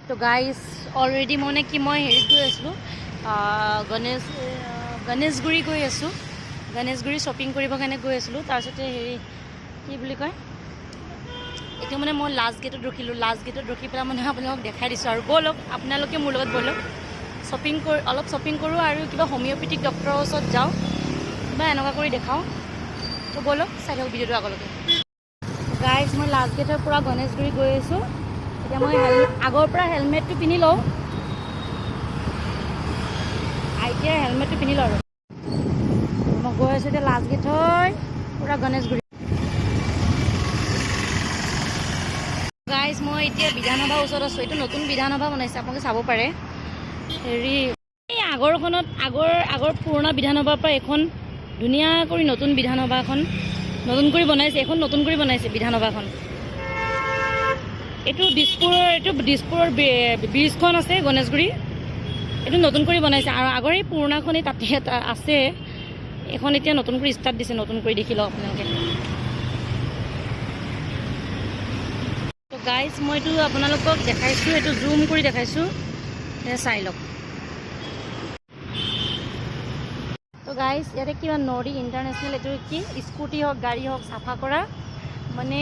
তো guys already মানে কি মই হেৰিত গৈ আছিলোঁ গণেশগুৰি গৈ আছোঁ গণেশগুৰি শ্বপিং কৰিবৰ কাৰণে গৈ আছিলোঁ তাৰপিছতে হেৰি কি বুলি কয় এইটো মানে মই লাষ্ট গেটত ৰখিলোঁ লাষ্ট গেটত ৰখি পেলাই মানে আপোনালোকক দেখাই দিছোঁ আৰু ব'লক আপোনালোকে মোৰ লগত ব'লক অলপ শ্বপিং কৰোঁ আৰু কিবা হোমিঅ'পেথিক ডক্টৰৰ ওচৰত যাওঁ কিবা এনেকুৱা কৰি দেখাওঁ তো ব'লক চাই থাকক ভিডিঅ'টো আগলৈকে গাইজ মই লাষ্ট গেটৰ পৰা গণেশগুৰি গৈ আছোঁ এতিয়া মই আগৰ পৰা হেলমেটটো পিন্ধি লওঁ এতিয়া হেলমেটটো পিন্ধি লওঁ আৰু মই গৈ আছোঁ এতিয়া লাষ্ট গেট হয় পূৰা গণেশগুৰি গাইজ মই এতিয়া বিধানসভাৰ ওচৰত আছোঁ এইটো নতুন বিধানসভা বনাইছে আপোনালোকে চাব পাৰে হেৰি এই আগৰ পুৰণা বিধানসভাৰ পৰা এখন ধুনীয়া কৰি নতুন বিধানসভাখন নতুন কৰি বনাইছে এখন নতুন কৰি বনাইছে বিধানসভাখন এইটো দিছপুৰৰ ব্ৰিজখন আছে গণেশগুৰি এইটো নতুন কৰি বনাইছে আৰু আগৰ এই পুৰণাখনেই তাতে এটা আছে এখন এতিয়া নতুন কৰি ষ্টাৰ্ট দিছে নতুন কৰি দেখি লওক আপোনালোকে তো গাইজ মইতো আপোনালোকক দেখাইছোঁ এইটো জুম কৰি দেখাইছোঁ চাই লওক তো গাইজ ইয়াতে কিবা নদী ইণ্টাৰনেশ্যনেল এইটো কি স্কুটি হওক গাড়ী হওক চাফা কৰা মানে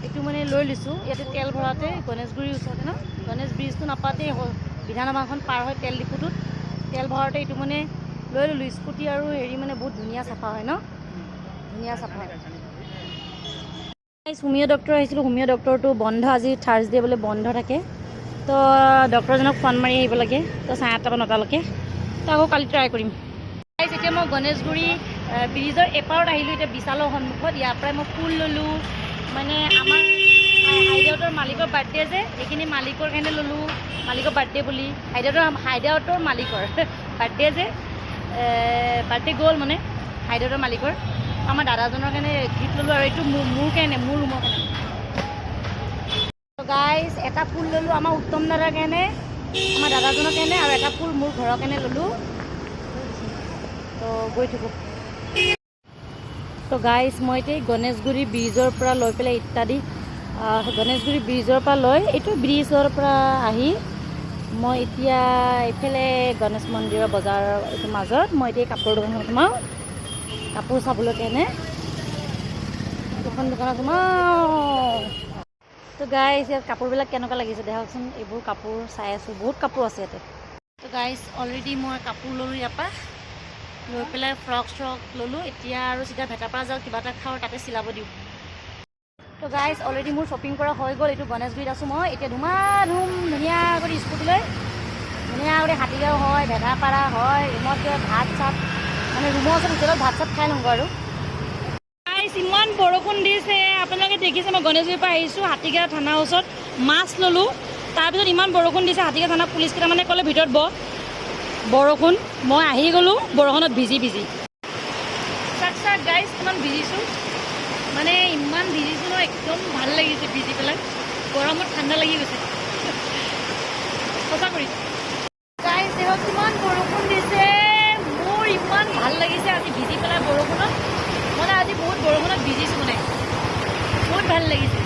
এইটো মানে লৈ লৈছোঁ ইয়াতে তেল ভৰাওঁতে গণেশগুৰিৰ ওচৰতে ন গণেশ ব্ৰিজটো নাপাওঁতে বিধানসভাখন পাৰ হয় তেল ডিপুটোত তেল ভৰাওঁতে এইটো মানে লৈ ল'লোঁ স্কুটি আৰু হেৰি মানে বহুত ধুনীয়া চাফা হয় ন ধুনীয়া চাফা হয় হোমিঅ' ডক্টৰ আহিছিলোঁ হোমিঅ' ডক্টৰটো বন্ধ আজি থাৰ্ছডে বোলে বন্ধ থাকে তো ডক্টৰজনক ফোন মাৰি আহিব লাগে তো 8:30 পৰা 9টালৈকে তো আকৌ কালি ট্ৰাই কৰিম এতিয়া মই গণেশগুৰি ব্ৰিজৰ এপাৰত আহিলোঁ এতিয়া বিশালৰ সন্মুখত ইয়াৰ পৰাই মই ফুল ল'লোঁ মানে আমাৰ হাইদেউতৰ মালিকৰ বাৰ্থডে যে এইখিনি মালিকৰ কাৰণে ল'লোঁ মালিকৰ বাৰ্থডে বুলি হাইদেউতৰ মালিকৰ বাৰ্থডে যে বাৰ্থডে গ'ল মানে হাইদেউতৰ মালিকৰ আমাৰ দাদাজনৰ কাৰণে গিফ্ট ল'লোঁ আৰু এইটো মোৰ কাৰণে মোৰ ৰুমৰ কাৰণে গাইজ এটা ফুল ল'লোঁ আমাৰ উত্তম দাদাৰ কাৰণে আমাৰ দাদাজনৰ কাৰণে আৰু এটা ফুল মোৰ ঘৰৰ কাৰণে ল'লোঁ তো গৈ থাকোঁ তো গাইজ মই এতিয়া গণেশগুৰি ব্ৰিজৰ পৰা লৈ পেলাই ইত্যাদি গণেশগুৰি ব্ৰিজৰ পৰা লৈ এইটো ব্ৰিজৰ পৰা আহি মই এতিয়া এইফালে গণেশ মন্দিৰৰ বজাৰৰ এইটো মাজত মই এতিয়া কাপোৰ দোকানত সোমাওঁ কাপোৰ চাবলৈ কাৰণে দুখন দোকানত সোমাওঁ তো গাইজ ইয়াত কাপোৰবিলাক কেনেকুৱা লাগিছে দেখাওকচোন এইবোৰ কাপোৰ চাই আছোঁ বহুত কাপোৰ আছে ইয়াতে তো গাইজ অলৰেডি মই কাপোৰ ল'লোঁ ইয়াৰ পৰা লৈ পেলাই ফ্ৰক ল'লোঁ এতিয়া আৰু চিধা ভেটাপাৰা যাওঁ কিবা এটা খাওঁ তাতে চিলাব দিওঁ তো গাইজ অলৰেডি মোৰ শ্বপিং কৰা হৈ গ'ল এইটো গণেশগুৰিত আছোঁ মই এতিয়া ধুনীয়া কৰি স্কুটি লৈ ধুনীয়া কৰি হাতীগাঁও হয় ভেটাপাৰা হয় ৰুমত গৈ ভাত চাত মানে ৰুমৰ ওচৰত হোটেলত ভাত চাত খাই লওঁগৈ আৰু গাইজ ইমান বৰষুণ দিছে আপোনালোকে দেখিছে মই গণেশগুৰিৰ পৰা আহিছোঁ হাতীগাঁও থানাৰ ওচৰত মাছ ল'লোঁ তাৰপিছত ইমান বৰষুণ দিছে হাতীগাঁও থানা পুলিচ কেইটামানে ক'লে ভিতৰত বৰষুণ মই আহি গ'লোঁ বৰষুণত ভিজি চাক গাইজ ইমান ভিজিছোঁ মানে ইমান ভিজিছোঁ ন একদম ভাল লাগিছে ভিজি পেলাই গৰমত ঠাণ্ডা লাগি গৈছে সঁচা কৰি গাইজ দেহত কিমান বৰষুণ দিছে মোৰ ইমান ভাল লাগিছে আজি ভিজি পেলাই বৰষুণত মানে আজি বহুত বৰষুণত ভিজিছোঁ মানে বহুত ভাল লাগিছে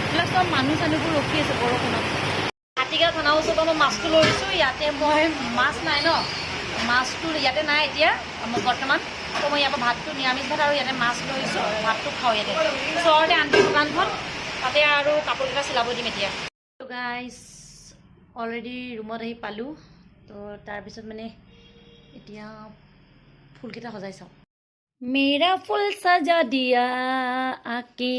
এইবিলাক চব মানুহ চানুহবোৰ ৰখি আছে বৰষুণত হাতীগাঁও থানাৰ ওচৰত মই মাছটো লৈ দিছোঁ ইয়াতে মই মাছ নাই ন মাছটো ইয়াতে নাই এতিয়া বৰ্তমান তো মই ইয়াৰ পৰা ভাতটো নিৰামিষ ভাত আৰু ইয়াতে মাছ লৈ আহিছোঁ ভাতটো খাওঁ ইয়াতে ওচৰতে আনটি দোকানখন তাতে আৰু কাপোৰকেইটা চিলাব দিম এতিয়া তো গাইজ অলৰেডি ৰুমত আহি পালোঁ তো তাৰপিছত মানে এতিয়া ফুলকেইটা সজাই চাওঁ মেৰা ফুল সজা দিয়া আকে